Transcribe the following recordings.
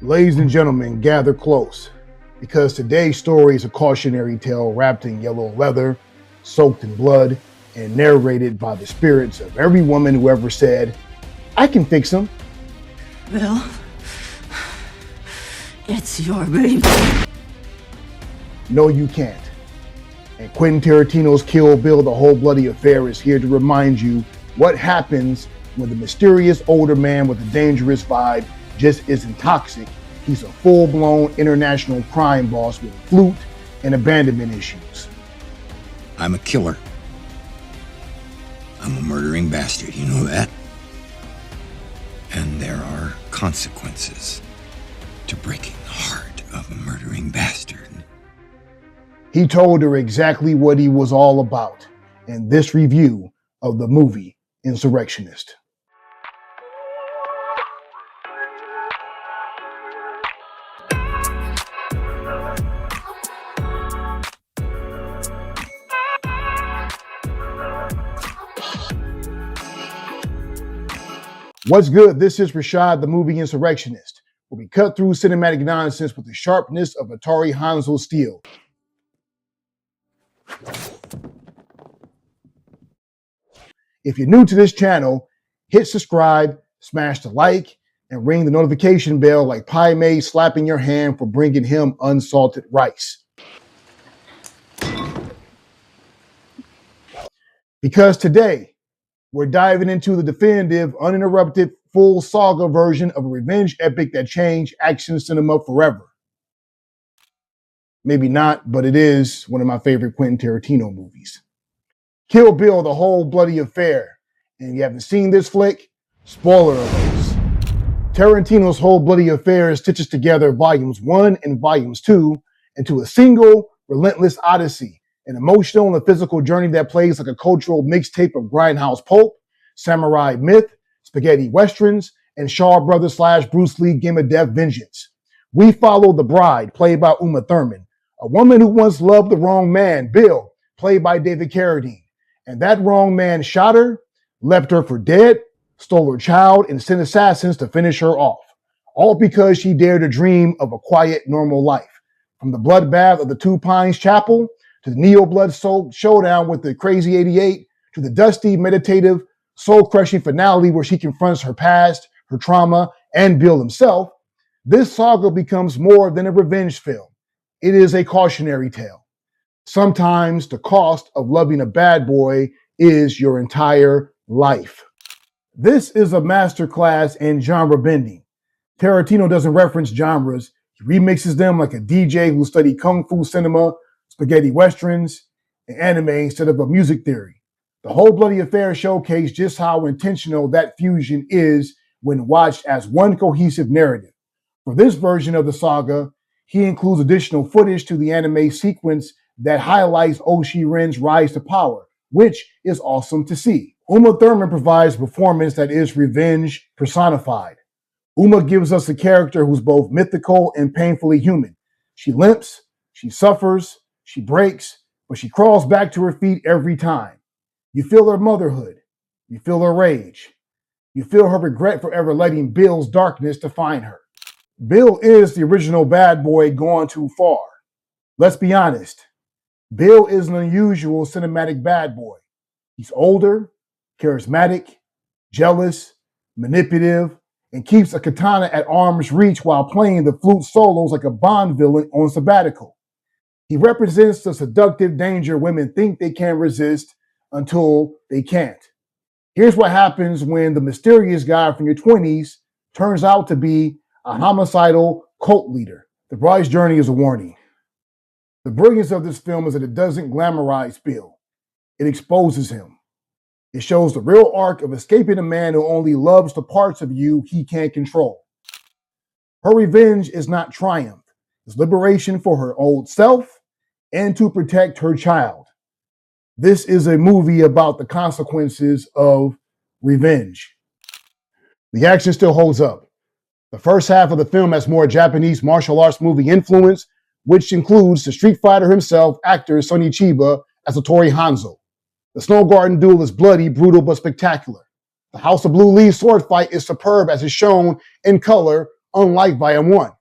Ladies and gentlemen, gather close, because today's story is a cautionary tale wrapped in yellow leather, soaked in blood, and narrated by the spirits of every woman who ever said, "I can fix him." Bill, it's your baby. No, you can't. And Quentin Tarantino's Kill Bill, The Whole Bloody Affair is here to remind you what happens when the mysterious older man with a dangerous vibe just isn't toxic. He's a full-blown international crime boss with a flute and abandonment issues. I'm a killer. I'm a murdering bastard, you know that? And there are consequences to breaking the heart of a murdering bastard. He told her exactly what he was all about in this review of the movie Insurrectionist. What's good? This is Rashad, the movie Insurrectionist, where we cut through cinematic nonsense with the sharpness of Atari Hanzo steel. If you're new to this channel, hit subscribe, smash the like, and ring the notification bell like Pai Mei slapping your hand for bringing him unsalted rice. Because today, we're diving into the definitive, uninterrupted, full saga version of a revenge epic that changed action cinema forever. Maybe not, but it is one of my favorite Quentin Tarantino movies. Kill Bill, The Whole Bloody Affair. And if you haven't seen this flick, spoiler alerts. Tarantino's Whole Bloody Affair stitches together volumes 1 and volumes 2 into a single, relentless odyssey. An emotional and physical journey that plays like a cultural mixtape of Grindhouse pulp, samurai myth, spaghetti westerns, and Shaw Brothers / Bruce Lee Game of Death vengeance. We follow the bride, played by Uma Thurman, a woman who once loved the wrong man, Bill, played by David Carradine. And that wrong man shot her, left her for dead, stole her child, and sent assassins to finish her off. All because she dared to dream of a quiet, normal life. From the bloodbath of the Two Pines Chapel, to the neo-blood soul showdown with the Crazy 88, to the dusty, meditative, soul-crushing finale where she confronts her past, her trauma, and Bill himself, this saga becomes more than a revenge film. It is a cautionary tale. Sometimes the cost of loving a bad boy is your entire life. This is a masterclass in genre bending. Tarantino doesn't reference genres. He remixes them like a DJ who studied kung fu cinema, spaghetti westerns, and anime instead of a music theory. The Whole Bloody Affair showcased just how intentional that fusion is when watched as one cohesive narrative. For this version of the saga, he includes additional footage to the anime sequence that highlights O-Ren's rise to power, which is awesome to see. Uma Thurman provides a performance that is revenge personified. Uma gives us a character who's both mythical and painfully human. She limps, she suffers, she breaks, but she crawls back to her feet every time. You feel her motherhood. You feel her rage. You feel her regret for ever letting Bill's darkness define her. Bill is the original bad boy gone too far. Let's be honest. Bill is an unusual cinematic bad boy. He's older, charismatic, jealous, manipulative, and keeps a katana at arm's reach while playing the flute solos like a Bond villain on sabbatical. He represents the seductive danger women think they can resist until they can't. Here's what happens when the mysterious guy from your 20s turns out to be a homicidal cult leader. The bride's journey is a warning. The brilliance of this film is that it doesn't glamorize Bill. It exposes him. It shows the real arc of escaping a man who only loves the parts of you he can't control. Her revenge is not triumph. It's liberation for her old self and to protect her child. This is a movie about the consequences of revenge. The action still holds up. The first half of the film has more Japanese martial arts movie influence, which includes the Street Fighter himself, actor Sonny Chiba, as Hattori Hanzo. The Snow Garden duel is bloody, brutal, but spectacular. The House of Blue Leaves sword fight is superb as is shown in color unlike Volume 1.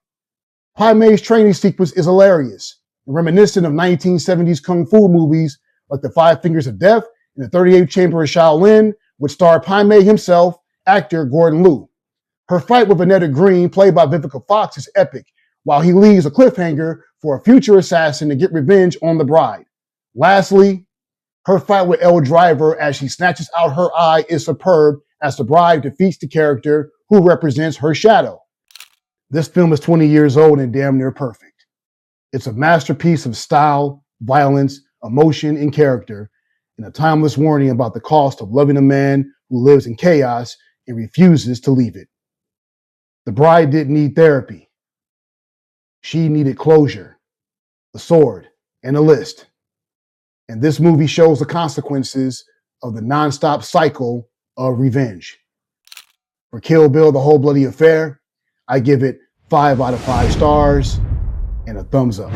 Pai Mei's training sequence is hilarious and reminiscent of 1970s kung fu movies like The Five Fingers of Death and The 38th Chamber of Shaolin, which starred Pai Mei himself, actor Gordon Liu. Her fight with Annetta Green, played by Vivica Fox, is epic, while he leaves a cliffhanger for a future assassin to get revenge on the bride. Lastly, her fight with Elle Driver as she snatches out her eye is superb as the bride defeats the character who represents her shadow. This film is 20 years old and damn near perfect. It's a masterpiece of style, violence, emotion, and character, and a timeless warning about the cost of loving a man who lives in chaos and refuses to leave it. The bride didn't need therapy. She needed closure, a sword, and a list. And this movie shows the consequences of the nonstop cycle of revenge. For Kill Bill, The Whole Bloody Affair, I give it 5 out of 5 stars and a thumbs up.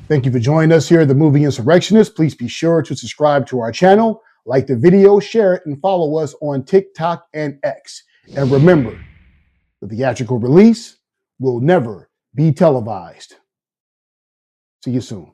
Thank you for joining us here at The Movie Insurrectionist. Please be sure to subscribe to our channel, like the video, share it, and follow us on TikTok and X. And remember, the theatrical release will never be televised. See you soon.